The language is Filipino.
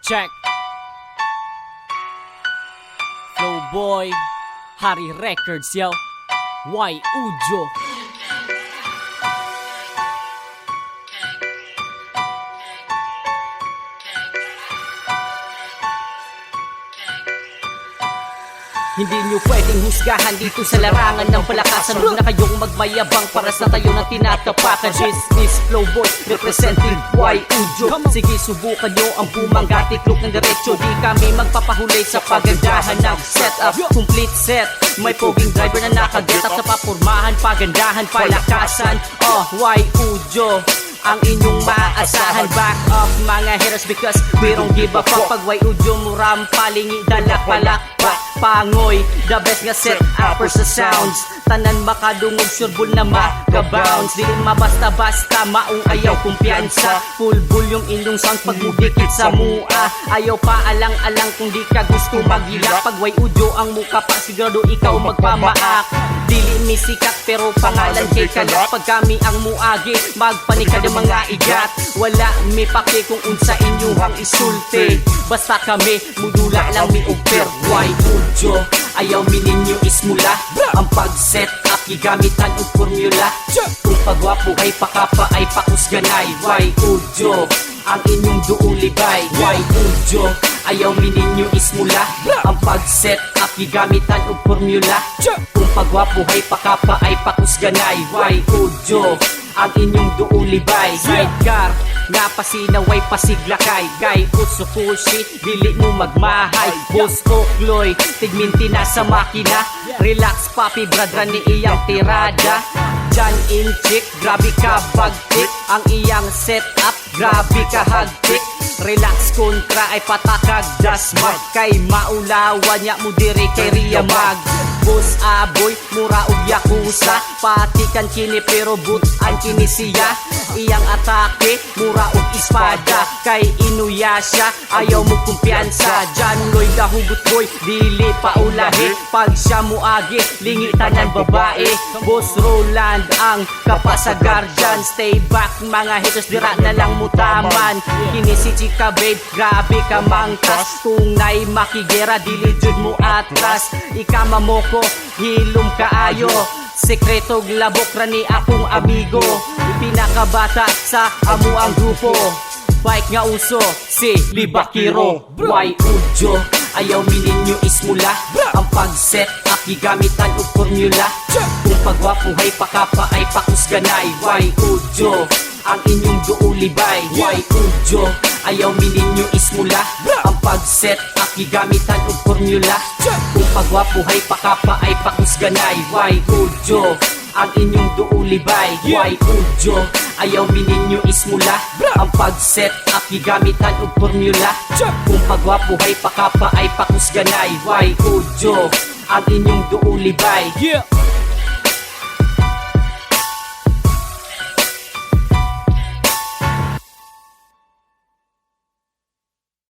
Check. Flow Boy, Hari Records, yo. Y Ujo. Hindi nyo pwedeng husgahan dito sa larangan ng palakasan. Huwag na kayong magmayabang para sa tayo na tinatapakan. This is Flow Boy, representing Y Ujo. Sige, subukan nyo ang bumangga, tiklop ng diretso. Di kami magpapahuli sa pagandahan ng setup. Complete set, may poging driver na nakaget up sa papormahan, pagandahan, palakasan. Y Ujo ang inyong maasahan. Back up mga haters because we don't give a fuck. Pag Y Ujo mo rampalingi, dalak palakpak pangoy, the best nga set upper sa sounds. Tanan makadungog, sureball na maka-bounce. Di mabasta-basta, maong ayaw kumpiyansa. Full bull yung inyong sound pag mudikit sa mua. Ayaw pa alang-alang kung di ka gusto magilak. Pag Y Ujo ang muka pa, sigurado ikaw magpamaak. Dili mi sikat pero pangalan kay kalat. Pag kami ang muagi, magpanikad ang mga igat. Wala mi pake kung unsa inyuhang isulti. Basta kami, mudula lang mi over. Y Ujo, ayaw mi ninyo ismula. Ang pag-set up, gigamitan og formula. Kung pagwapo ay pakapa ay pakusganay. Y Ujo, ang inyong duulibay. Y Ujo, ayaw mi ninyo ismula. Ang pag-set up, gigamitan og formula. Kung pagwapo ay pakapa ay pakusganay. Y Ujo, ang inyong duulibay. Sidecar, nga pasinaway pasiglakay. Gay, utso pushi, dili mo magmahay. Boss Okloy, tigminti na sa makina. Relax papi, bradra ni iyang tirada. Jan in chick, grabe ka bagtik. Ang iyang setup, grabe ka hagtik. Relax kontra ay patakag dasmag. Kay maulawan niya mo diri kay Riyamag. Boss aboy, mura og yakuza. Patikan kini pero butan kini siya. Iyang atake, mura og espada. Kay inuya siya, ayaw mo kumpiyansa. Jan Lloyd dahugot boy, dili pa ulahi. Pag siya muagi, lingitan ng babae. Boss Roland ang kapasagar dyan. Stay back mga haters, dira na lang mutaman. Kini si Chika babe, grabe ka mangkas. Kung na'y makigera, dili jud mo atras. Ikama mo ko, hilom kaayo. Sekreto glabok ra ni akong amigo. Pinakabata sa amo ang grupo. Bike nga uso, si Libakiro. Y Ujo, ayaw mi ninyo ismula. Ang pag-set up, gigamitan og formula. Kung pagwapo ay pakapa ay pakusganay. Y Ujo, ang inyong duulibay. Y Ujo, ayaw mi ninyo ismula. Ang pag-set up, gigamitan og formula. Kung pagwapo ay pakapa ay pakusganay. Y Ujo, ang inyong duulibay. Y Ujo, ayaw mi ninyo ismula. Ang pag-set up, gigamitan og formula. Kung pagwapo ay pakapa ay pakusganay. Y Ujo, ang inyong duulibay.